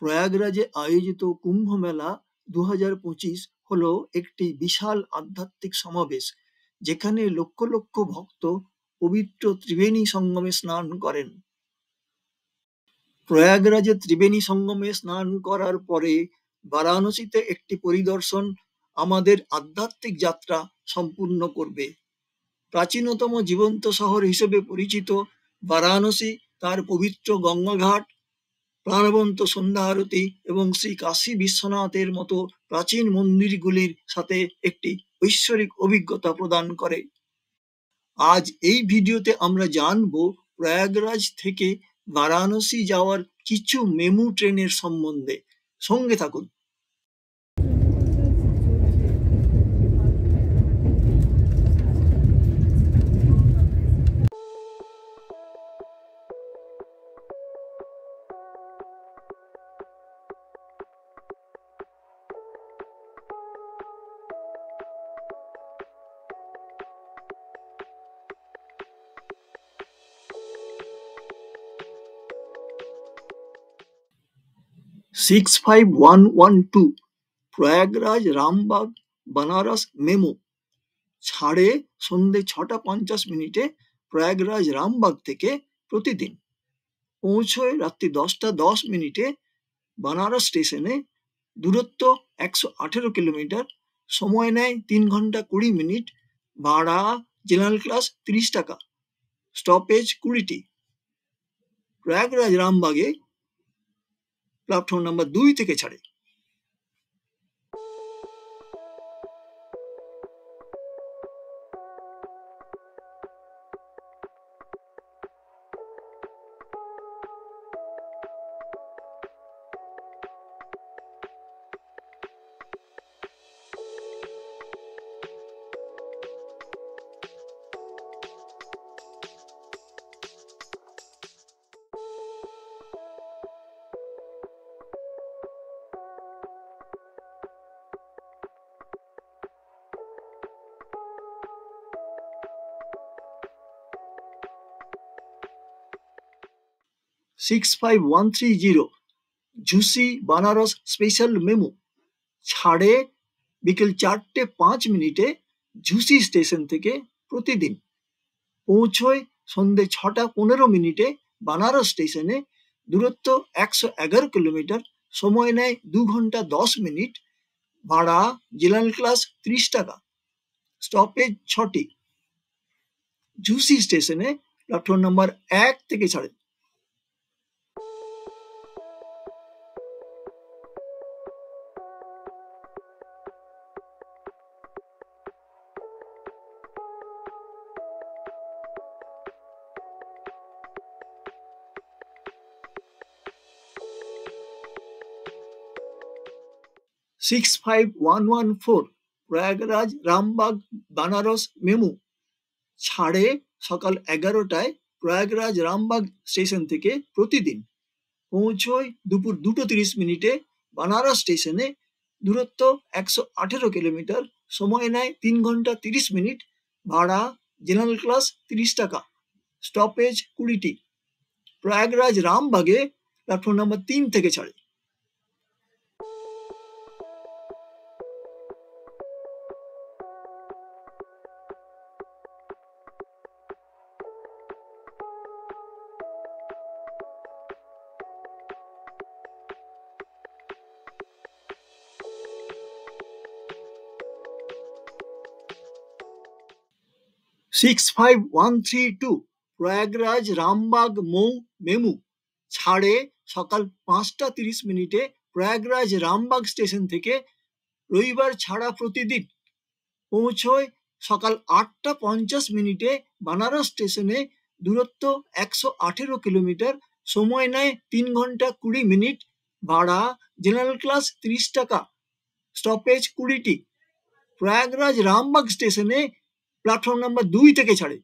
প্রয়াগরাজে আয়োজিত কুম্ভ মেলা 2025 হলো একটি বিশাল আধ্যাত্মিক সমাবেশ, যেখানে লক্ষ লক্ষ ভক্ত পবিত্র ত্রিবেণী সঙ্গমে স্নান করেন। প্রয়াগরাজে ত্রিবেণী সঙ্গমে স্নান করার পরে বারাণসীতে একটি পরিদর্শন আমাদের আধ্যাত্মিক যাত্রা সম্পূর্ণ করবে। প্রাচীনতম জীবন্ত শহর হিসেবে পরিচিত বারাণসী তার পবিত্র গঙ্গাঘাট, প্রাণবন্ত সন্ধ্যা আরতি এবং শ্রী কাশী বিশ্বনাথের মতো প্রাচীন মন্দিরগুলির সাথে একটি ঐশ্বরিক অভিজ্ঞতা প্রদান করে। আজ এই ভিডিওতে আমরা জানব প্রয়াগরাজ থেকে বারাণসী যাওয়ার কিছু মেমু ট্রেনের সম্বন্ধে। সঙ্গে থাকুন। সিক্স 65112 প্রয়াগরাজ রামবাগ বানারস মেমু ছাড়ে সন্ধে 6:50 প্রয়াগরাজ রামবাগ থেকে প্রতিদিন, পৌঁছয় রাত্রি 10:10 বানারস স্টেশনে। দূরত্ব 118 কিলোমিটার, সময় নেয় 3 ঘন্টা 20 মিনিট, ভাড়া জেনারেল ক্লাস 30 টাকা, স্টপেজ 20টি। প্রয়াগরাজ রামবাগে প্ল্যাটফর্ম নাম্বার 2 থেকে ছাড়ে। সিক্স 65130 ঝুসি বানারস স্পেশাল মেমু ছাড়ে বিকেল 4:05 ঝুসি স্টেশন থেকে প্রতিদিন, পৌঁছয় সন্ধে 6:15 বানারস স্টেশনে। দূরত্ব 111 কিলোমিটার, সময় নেয় 2 ঘন্টা 10 মিনিট, ভাড়া জেনারেল ক্লাস 30 টাকা, স্টপেজ 6টি। ঝুসি স্টেশনে প্ল্যাটফর্ম নাম্বার 1 থেকে ছাড়ে। সিক্স 65114 প্রয়াগরাজ রামবাগ বানারস মেমু ছাড়ে সকাল 11টায় প্রয়াগরাজ রামবাগ স্টেশন থেকে প্রতিদিন, পৌঁছয় দুপুর 2:30 বানারস স্টেশনে। দূরত্ব 118 কিলোমিটার, সময় নেয় 3 ঘন্টা 30 মিনিট, ভাড়া জেনারেল ক্লাস 30 টাকা, স্টপেজ 20টি। প্রয়াগরাজ রামবাগে প্ল্যাটফর্ম নাম্বার 3 থেকে ছাড়ে। সিক্স 65132 প্রয়াগরাজ রামবাগ মৌ মেমু ছাড়ে সকাল 5:30 প্রয়াগরাজ রামবাগ স্টেশন থেকে রবিবার ছাড়া প্রতিদিন, পৌঁছয় সকাল 8:50 বানারস স্টেশনে। দূরত্ব 118 কিলোমিটার, সময় নেয় 3 ঘন্টা 20 মিনিট, ভাড়া জেনারেল ক্লাস 30 টাকা, স্টপেজ 20টি। প্রয়াগরাজ রামবাগ স্টেশনে প্ল্যাটফর্ম নাম্বার 2 থেকে ছাড়ে।